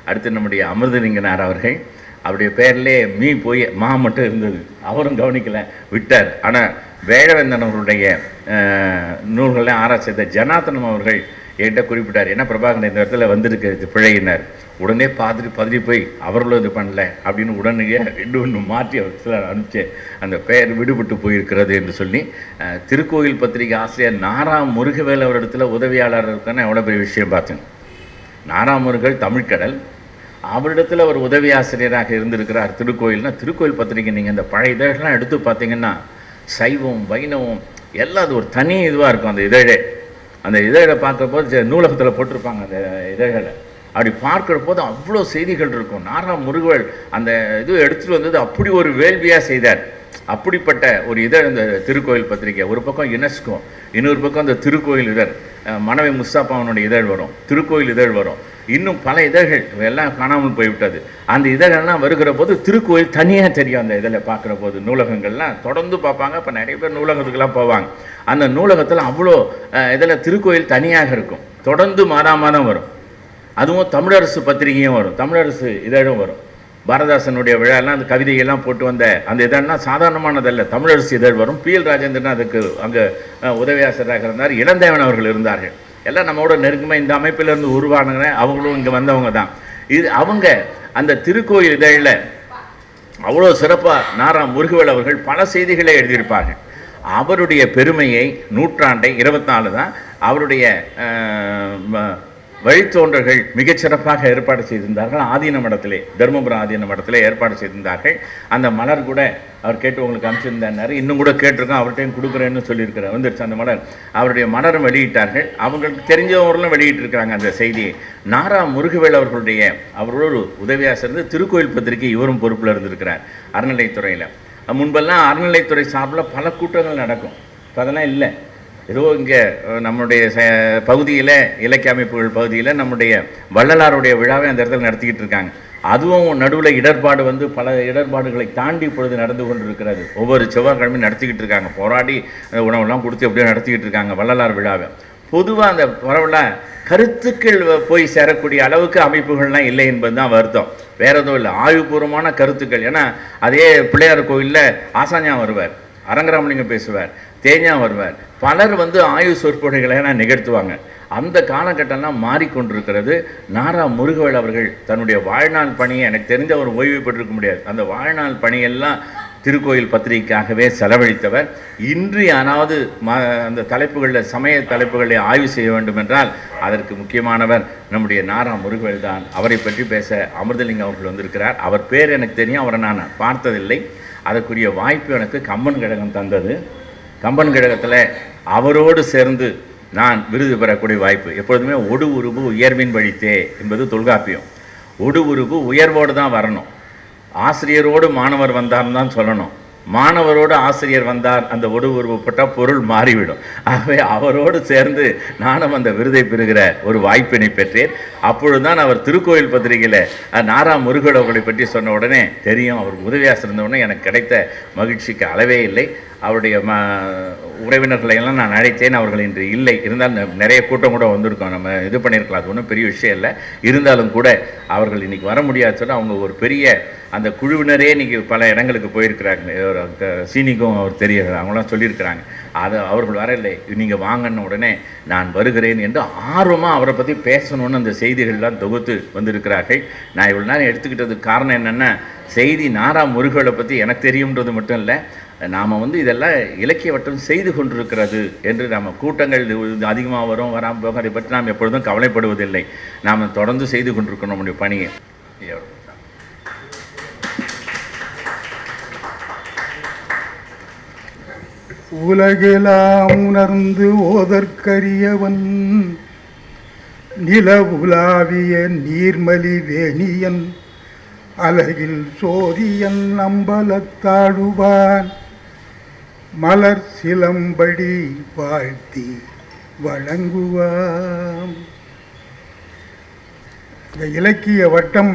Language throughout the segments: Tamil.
அடுத்து நம்முடைய அமிர்தலிங்கனார் அவர்கள், அவருடைய பேர்லே மீ போய் மா மட்டும் இருந்தது, அவரும் கவனிக்கலை, விட்டார். ஆனால் வேழவேந்தன் அவர்களுடைய நூல்களில் ஆராய்ச்சி செய்த ஜனார்த்தனம் அவர்கள் என்கிட்ட குறிப்பிட்டார், என்ன பிரபாகரன் இந்த இடத்துல வந்திருக்கு பிழையினர். உடனே பதறி போய் அவர்களும் இது பண்ணல அப்படின்னு உடனடியாக 2 மாற்றி சிலர் அனுப்பிச்சு அந்த பெயர் விடுபட்டு போயிருக்கிறது என்று சொல்லி, திருக்கோயில் பத்திரிகை ஆசிரியர் நாரா முருகவேல் அவரிடத்துல உதவியாளர் இருக்கான்னு எவ்வளோ பெரிய விஷயம் பார்த்துங்க. நாரா முருகல் தமிழ்கடல், அவரிடத்தில் ஒரு உதவி ஆசிரியராக இருந்திருக்கிறார் திருக்கோயில்னா. திருக்கோயில் பத்திரிகை நீங்கள் இந்த பழைய இதழெல்லாம் எடுத்து பார்த்தீங்கன்னா சைவம் வைணவம் எல்லாம் அது ஒரு தனி இதுவாக இருக்கும். அந்த இதழை பார்க்குறப்போது நூலகத்தில் போட்டிருப்பாங்க அந்த இதழ்களை, அப்படி பார்க்குற போது அவ்வளோ செய்திகள் இருக்கும். நாரா முருகவேல் அந்த இது எடுத்துகிட்டு வந்தது அப்படி ஒரு வேள்வியாக செய்தார். அப்படிப்பட்ட ஒரு இதழ் இந்த திருக்கோயில் பத்திரிகை. ஒரு பக்கம் யுனெஸ்கோ, இன்னொரு பக்கம் அந்த திருக்கோயில் இதழ், மனைவி முஸ்தாபாவனுடைய இதழ் வரும், திருக்கோயில் இதழ் வரும், இன்னும் பல இதழ்கள் எல்லாம் காணாமல் போய்விட்டது. அந்த இதழெல்லாம் வருகிற போது திருக்கோயில் தனியாக தெரியும். அந்த இதில் பார்க்குற போது நூலகங்கள்லாம் தொடர்ந்து பார்ப்பாங்க. இப்போ நிறைய பேர் நூலகத்துக்கெல்லாம் போவாங்க. அந்த நூலகத்தில் அவ்வளோ இதில் திருக்கோயில் தனியாக இருக்கும், தொடர்ந்து மாதம் வரும். அதுவும் தமிழரசு பத்திரிகையும் வரும், தமிழரசு இதழும் வரும். பாரதாசனுடைய விழாலாம் அந்த கவிதையெல்லாம் போட்டு வந்த அந்த இதழ்னா சாதாரணமானதல்ல, தமிழரசு இதழ் வரும். PL ராஜேந்திரன் அதுக்கு அங்கே உதவியாசிரியராக இருந்தார். இளந்தேவன் அவர்கள் இருந்தார்கள். எல்லாம் நம்மளோட நெருக்கமாக இந்த அமைப்பிலிருந்து உருவானுங்க, அவங்களும் இங்கே வந்தவங்க தான். இது அவங்க அந்த திருக்கோயில் இதழில் அவ்வளோ சிறப்பாக நாரா முருகவேல் அவர்கள் பல செய்திகளை எழுதியிருப்பார்கள். அவருடைய பெருமையை நூற்றாண்டை 24 தான் அவருடைய வழித்தோன்றர்கள் மிகச்சிறப்பாக ஏற்பாடு செய்திருந்தார்கள். ஆதீன மடத்திலே, தர்மபுரம் ஆதீன மடத்திலே ஏற்பாடு செய்திருந்தார்கள். அந்த மலர் கூட அவர் கேட்டு உங்களுக்கு அனுப்பிச்சிருந்தார், இன்னும் கூட கேட்டிருக்கோம், அவர்கிட்டையும் கொடுக்குறேன்னு சொல்லியிருக்கிறார், வந்துருச்சு அந்த மலர். அவருடைய மலரும் வெளியிட்டார்கள், அவங்களுக்கு தெரிஞ்சவர்களும் வெளியிட்டிருக்கிறாங்க அந்த செய்தியை. நாரா முருகவேல் அவர்களோடு உதவியாசிரியர் திருக்கோயில் பத்திரிகை இவரும் பொறுப்பில் இருந்திருக்கிறார் அறநிலைத்துறையில். முன்பெல்லாம் அறநிலைத்துறை சார்பில் பல கூட்டங்கள் நடக்கும், இப்போ அதெல்லாம் இல்லை. ஏதோ இங்கே நம்முடைய பகுதியில் இலக்கிய அமைப்புகள் பகுதியில் நம்முடைய வள்ளலாருடைய விழாவை அந்த இடத்துல நடத்திக்கிட்டு இருக்காங்க. அதுவும் நடுவில் இடர்பாடு வந்து பல இடர்பாடுகளை தாண்டி இப்பொழுது நடந்து கொண்டு இருக்கிறது. ஒவ்வொரு செவ்வாய்க்கிழமையும் நடத்திக்கிட்டு இருக்காங்க, போராடி உணவெல்லாம் கொடுத்து அப்படியே நடத்திக்கிட்டு இருக்காங்க வள்ளலார் விழாவை. பொதுவாக அந்த பரவல கருத்துக்கள் போய் சேரக்கூடிய அளவுக்கு அமைப்புகள்லாம் இல்லை என்பது தான் வருத்தம், வேற எதுவும் இல்லை. ஆய்வுபூர்வமான கருத்துக்கள். ஏன்னா அதே பிள்ளையார் கோயிலில் ஆசாஞா வருவார், அரங்கராமலிங்கம் பேசுவார், தேஞ்சா வருவார், பலர் வந்து ஆய்வு சொற்பொழிகளை நிகழ்த்துவாங்க. அந்த காலகட்டம்லாம் மாறிக்கொண்டிருக்கிறது. நாரா முருகவேல் அவர்கள் தன்னுடைய வாழ்நாள் பணியை, எனக்கு தெரிஞ்ச ஒரு ஓய்வு பெற்றிருக்க முடியாது, அந்த வாழ்நாள் பணியெல்லாம் திருக்கோயில் பத்திரிகைக்காகவே செலவழித்தவர். இன்று யாராவது அந்த தலைப்புகளில் சமய தலைப்புகளை ஆய்வு செய்ய வேண்டும் என்றால் அதற்கு முக்கியமானவர் நம்முடைய நாரா முருகவேல் தான். அவரை பற்றி பேச அமிர்தலிங்கம் அவர்கள் வந்திருக்கிறார். அவர் பேர் எனக்கு தெரியும், அவரை நான் பார்த்ததில்லை. அதற்குரிய வாய்ப்பு எனக்கு கம்பன் கழகம் தந்தது. கம்பன் கழகத்தில் அவரோடு சேர்ந்து நான் விருது பெறக்கூடிய வாய்ப்பு. எப்பொழுதுமே ஒடு உருபு உயர்வின் வழித்தே என்பது தொல்காப்பியம். ஒடு உருபு உயர்வோடு தான் வரணும், ஆசிரியரோடு மாணவர் வந்தார்னு தான் சொல்லணும். மாணவரோடு ஆசிரியர் வந்தார், அந்த ஒடு உருவப்பட்ட பொருள் மாறிவிடும். ஆகவே அவரோடு சேர்ந்து நானும் அந்த விருதை பெறுகிற ஒரு வாய்ப்பினை பெற்றேன். அப்பொழுதுதான் அவர் திருக்கோயில் பத்திரிகையில் நாரா முருகவேல் அவர்களை பற்றி சொன்ன உடனே தெரியும், அவர் உதவியாக இருந்த உடனே எனக்கு கிடைத்த மகிழ்ச்சிக்கு அளவே இல்லை. அவருடைய உறவினர்களை எல்லாம் நான் அழைத்தேன், அவர்கள் இன்று இல்லை. இருந்தாலும் நிறைய கூட்டம் கூட வந்திருக்கோம், நம்ம இது பண்ணியிருக்கலாம், அது ஒன்றும் பெரிய விஷயம் இல்லை. இருந்தாலும் கூட அவர்கள் இன்றைக்கி வர முடியாது சொன்னால் அவங்க ஒரு பெரிய அந்த குழுவினரே இன்றைக்கி பல இடங்களுக்கு போயிருக்கிறாங்க. சீனிக்கும் அவர் தெரியாது, அவங்களாம் சொல்லியிருக்கிறாங்க. அது அவர்கள் வரவில்லை, நீங்கள் வாங்கன்னு உடனே நான் வருகிறேன் என்று ஆர்வமாக அவரை பற்றி பேசணுன்னு அந்த செய்திகள்லாம் தொகுத்து வந்திருக்கிறார்கள். நான் இவ்வளோ நேரம் எடுத்துக்கிட்டதுக்கு காரணம் என்னென்னா, செய்தி நாரா முருகவேலை பற்றி எனக்கு தெரியுன்றது மட்டும் இல்லை, நாம் வந்து இதெல்லாம் இலக்கிய வட்டம் செய்து கொண்டிருக்கிறது என்று நம்ம கூட்டங்கள் அதிகமாக வரும் வராமல் போக அதை பற்றி நாம் எப்பொழுதும் கவலைப்படுவதில்லை. நாம் தொடர்ந்து செய்து கொண்டிருக்கணும் நம்முடைய பணியை. உலகெல்லாம் உணர்ந்து ஓதற்கரியவன் நிலவுலாவிய நீர்மலி வேணியன் அலகில் சோதியன் அம்பலத்தாடுவான் மலர் சிலம்படி வாழ்த்தி வழங்குவான். இந்த இலக்கிய வட்டம்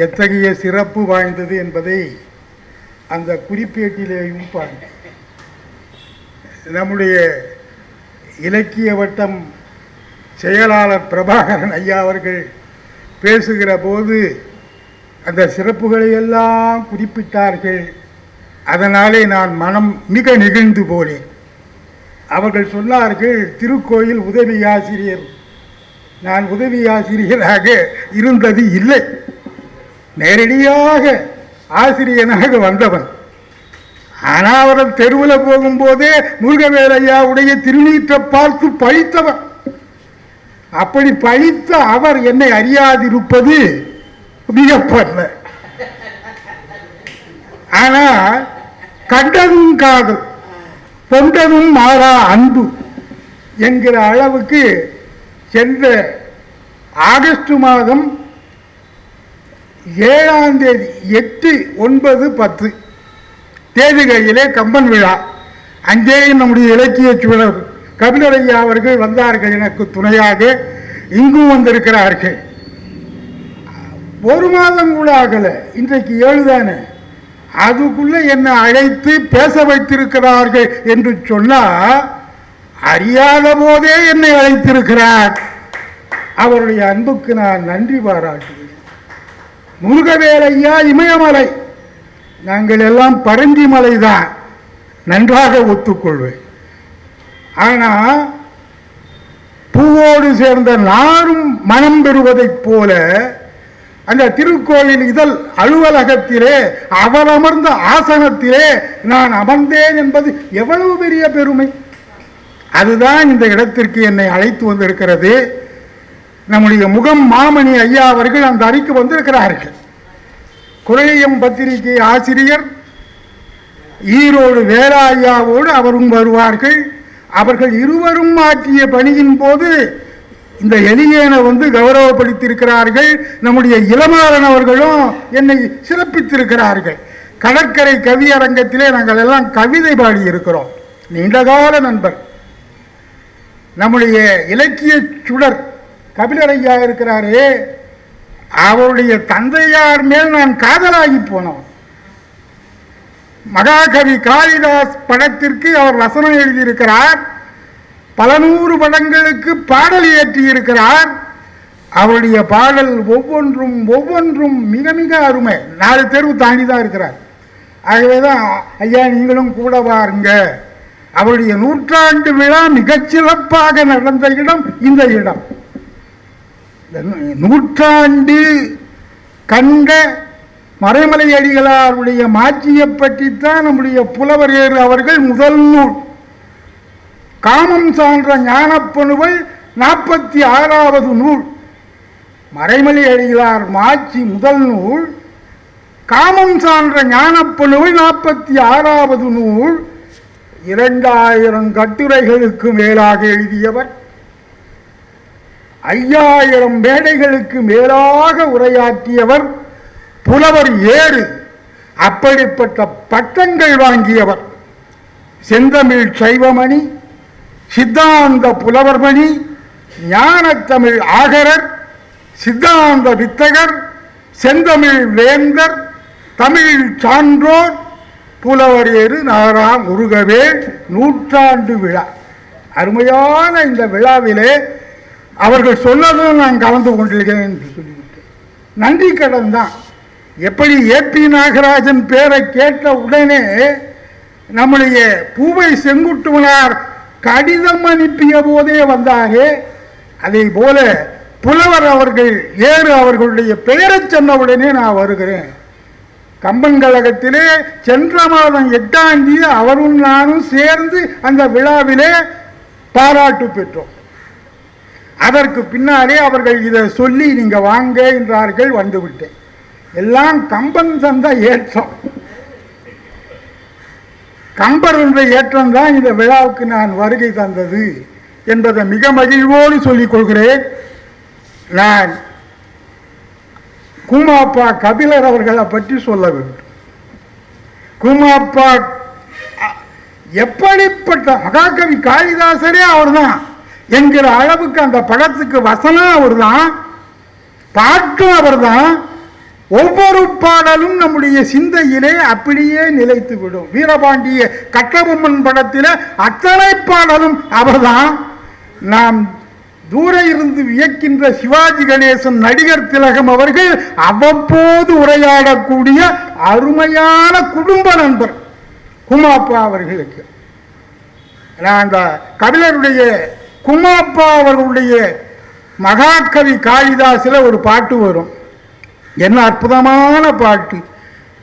எத்தகைய சிறப்பு வாய்ந்தது என்பதை அந்த குறிப்பேட்டிலேயும் பாருங்கள். நம்முடைய இலக்கிய வட்டம் செயலாளர் பிரபாகரன் ஐயா அவர்கள் பேசுகிற போது அந்த சிறப்புகளை எல்லாம் குறிப்பிட்டார்கள். அதனாலே நான் மனம் மிக நெகிழ்ந்து போனேன். அவர்கள் சொன்னார்கள், திருக்கோயில் உதவி ஆசிரியர். நான் உதவி ஆசிரியராக இருந்தது இல்லை, நேரடியாக ஆசிரியனாக வந்தவன். அனாவரம் தெருவில் போகும்போதே முருகவேலையாவுடைய திருநீற்றை பார்த்து பழித்தவன். அப்படி பழித்த அவர் என்னை அறியாதிருப்பது வியப்பல்ல. ஆனால் கண்டதும் காதல், கொண்டதும் மாறா அன்பு என்கிற அளவுக்கு சென்ற ஆகஸ்ட் மாதம் 7ஆம் தேதி 8, 9, 10 தேதிகளிலே கம்பன் விழா. அங்கே நம்முடைய இலக்கிய சூழல் கபிலரையா அவர்கள் வந்தார்கள் எனக்கு துணையாக. இங்கும் வந்திருக்கிறார்கள். 1 மாதம் கூட ஆகல, இன்றைக்கு 7 தானே. அதுக்குள்ள என்னை அழைத்து பேச வைத்திருக்கிறார்கள் என்று சொன்னால், அறியாத போதே என்னை அழைத்திருக்கிறார். அவருடைய அன்புக்கு நான் நன்றி பாராட்டுகிறேன். முருகவேலையா இமயமலை, நாங்கள் எல்லாம் பரஞ்சி மலைதான், நன்றாக ஒத்துக்கொள்வேன். ஆனால் பூவோடு சேர்ந்த நாரும் மனம் பெறுவதைப் போல அந்த திருக்கோயில் இதழ் அலுவலகத்திலே அவர் அமர்ந்த ஆசனத்திலே நான் அமர்ந்தேன் என்பது எவ்வளவு பெரிய பெருமை. அதுதான் இந்த இடத்திற்கு என்னை அழைத்து வந்திருக்கிறது. நம்முடைய முகம் மாமணி ஐயா அவர்கள் அந்த அறைக்கு வந்திருக்கிறார்கள். குரலியம் பத்திரிகை ஆசிரியர் ஈரோடு வேலா ஐயாவோடு அவரும் வருவார்கள். அவர்கள் இருவரும் ஆற்றிய பணியின் போது இந்த எலியேனை கௌரவப்படுத்தியிருக்கிறார்கள். நம்முடைய இளமாறன் அவர்களும் என்னை சிறப்பித்திருக்கிறார்கள். கடற்கரை கவியரங்கத்திலே நாங்கள் எல்லாம் கவிதை பாடி இருக்கிறோம். நீண்டகால நண்பர். நம்முடைய இலக்கிய சுடர் கபிலரையா இருக்கிறாரே, அவருடைய தந்தையார் மேல் நான் காதலாகி போனவன். மகாகவி காளிதாஸ் படத்திற்கு அவர் வசனம் எழுதியிருக்கிறார். பல 100 படங்களுக்கு பாடல் இயற்றியிருக்கிறார். அவருடைய பாடல் ஒவ்வொன்றும் மிக மிக அருமை. 4 தேர்வு தாண்டி தான் இருக்கிறார். ஆகவேதான் ஐயா நீங்களும் கூட வாருங்க. அவருடைய 100ஆண்டு விழா மிகச்சிறப்பாக நடந்த இடம் இந்த இடம். 100ஆண்டு கண்ட மறைமலை அடிகளாருடைய மாட்சியை பற்றித்தான் நம்முடைய புலவர் ஏறு அவர்கள் முதல் நூல் காமம் சான்ற ஞானப்பணுவை 46வது நூல். மறைமலை அடிகளார் மாட்சி முதல் நூல், காமம் சான்ற ஞானப்பணுவை 46வது நூல். 2000 கட்டுரைகளுக்கு மேலாக எழுதியவர், 5000 மேடைகளுக்கு மேலாக உரையாற்றியவர் புலவர் ஏறு. அப்படிப்பட்ட பட்டங்கள் வாங்கியவர். செந்தமிழ் சைவமணி, சித்தாந்த புலவர்மணி, ஞானத்தமிழ் ஆகரர், சித்தாந்த வித்தகர், செந்தமிழ் வேந்தர், தமிழ் சான்றோர் புலவர் ஏறு நாரா முருகவேல் 100ஆண்டு விழா. அருமையான இந்த விழாவிலே அவர்கள் சொன்னதும் நான் கலந்து கொண்டிருக்கிறேன் என்று சொல்லிவிட்டேன். நன்றி கடன் தான். எப்படி ஏபி நாகராஜன் பேரை கேட்ட உடனே நம்முடைய பூவை செங்குட்டுவனார் கடிதம் அனுப்பிய போதே வந்தாரே, அதை போல புலவர் அவர்கள் ஏறு அவர்களுடைய பெயரை சொன்னவுடனே நான் வருகிறேன். கம்பன் கழகத்திலே சென்ற மாதம் 8ஆம் தேதி அவரும் நானும் சேர்ந்து அந்த விழாவிலே பாராட்டு பெற்றோம். அதற்கு பின்னாலே அவர்கள் இதை சொல்லி நீங்க வாங்க என்றார்கள். வந்துவிட்டேன். எல்லாம் கம்பன் தந்த ஏற்றம். கம்பர் என்ற ஏற்றம் தான் இந்த விழாவுக்கு நான் வருகை தந்தது என்பதை மிக மகிழ்வோடு சொல்லிக் கொள்கிறேன். நான் கூமாப்பா கபிலர் அவர்களை பற்றி சொல்ல வேண்டும். கூமாப்பா எப்படிப்பட்ட மகாகவி காளிதாசரே அவர்தான் என்கிற அளவுக்கு அந்த படத்துக்கு வசனம் அவர்தான், பாட்டும் அவர்தான். ஒவ்வொரு பாடலும் நம்முடைய சிந்தையிலே அப்படியே நிலைத்து விடும். வீரபாண்டிய கட்டபொம்மன் படத்தில் அத்தனை பாடலும் அவர்தான். நாம் தூர இருந்து வியக்கின்ற சிவாஜி கணேசன் நடிகர் திலகம் அவர்கள் அவ்வப்போது உரையாடக்கூடிய அருமையான குடும்ப நண்பர் குமாப்பா அவர்களுக்கு. அந்த கபிலருடைய குமாப்பா அவர்களுடைய மகாகவி காளிதாசில ஒரு பாட்டு வரும். என்ன அற்புதமான பாட்டு!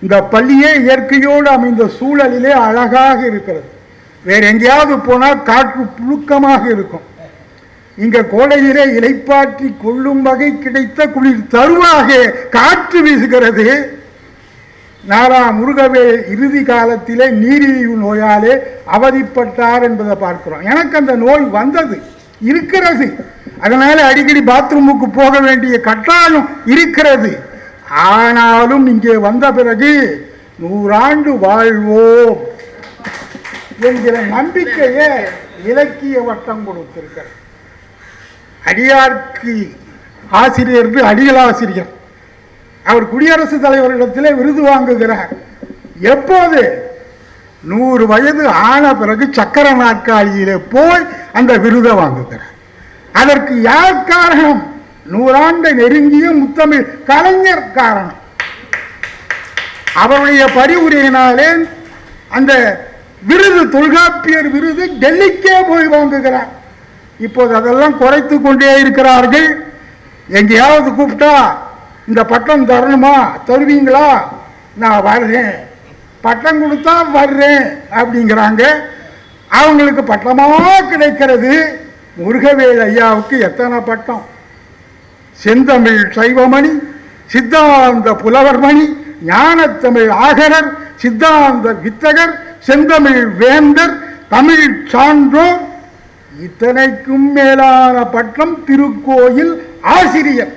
இந்த பள்ளியே இயற்கையோடு அமைந்த சூழலிலே அழகாக இருக்கிறது. வேற எங்கேயாவது போனால் காற்று புழுக்கமாக இருக்கும். இங்க கோடையிலே இலைப்பாற்றி கொள்ளும் வகை கிடைத்த குளிர் தருவாக காற்று வீசுகிறது. நாரா முருகவே இறுதி காலத்திலே நீரிழிவு நோயாலே அவதிப்பட்டார் என்பதை பார்க்கிறோம். எனக்கு அந்த நோய் வந்தது இருக்கிறது. அதனால அடிக்கடி பாத்ரூமுக்கு போக வேண்டிய கட்டாயம் இருக்கிறது. ஆனாலும் இங்கே வந்த பிறகு 100 ஆண்டு வாழ்வோம் என்கிற நம்பிக்கையை இலக்கிய வட்டம் கொடுத்திருக்கிறது. அடியார்க்கு ஆசிரியர் அடிகளாசிரியர் அவர் குடியரசுத் தலைவரிடத்திலே விருது வாங்குகிறார். எப்போது? 100 வயது ஆன பிறகு சக்கர நாற்காலியிலே போய் அந்த விருதை வாங்குகிறார். அதற்கு யார் காரணம்? 100 ஆண்டை நெருங்கிய முத்தமிழ் கலைஞர் காரணம். அவருடைய பரிவுரையினாலே அந்த விருது, தொல்காப்பியர் விருது டெல்லிக்கே போய் வாங்குகிறார். இப்போது அதெல்லாம் குறைத்து கொண்டே இருக்கிறார்கள். எங்கேயாவது கூப்பிட்டா இந்த பட்டம் தரணுமா, தருவீங்களா? நான் வர்றேன், பட்டம் கொடுத்தா வர்றேன் அப்படிங்கிறாங்க. அவங்களுக்கு பட்டமாக கிடைக்கிறது. முருகவேல் ஐயாவுக்கு எத்தனை பட்டம்! செந்தமிழ் சைவமணி, சித்தாந்த புலவர்மணி, ஞானத்தமிழ் ஆகரர், சித்தாந்த வித்தகர், செந்தமிழ் வேந்தர், தமிழ் சான்றோர், இத்தனைக்கும் மேலான பட்டம் திருக்கோயில் ஆசிரியர்.